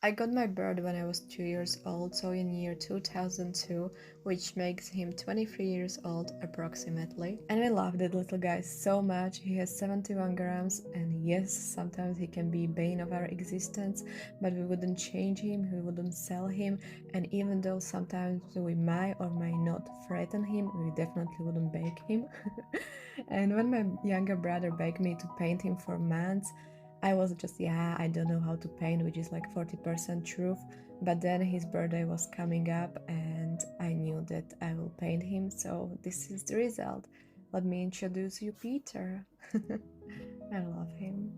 I got my bird when I was 2 years old, so in year 2002, which makes him 23 years old approximately. And I love that little guy so much. He has 71 grams, and yes, sometimes he can be bane of our existence, but we wouldn't change him, we wouldn't sell him, and even though sometimes we might or might not threaten him, we definitely wouldn't beg him. And when my younger brother begged me to paint him for months, I was just, yeah, I don't know how to paint, which is like 40% truth. But then his birthday was coming up and I knew that I will paint him. So this is the result. Let me introduce you, Peter. I love him.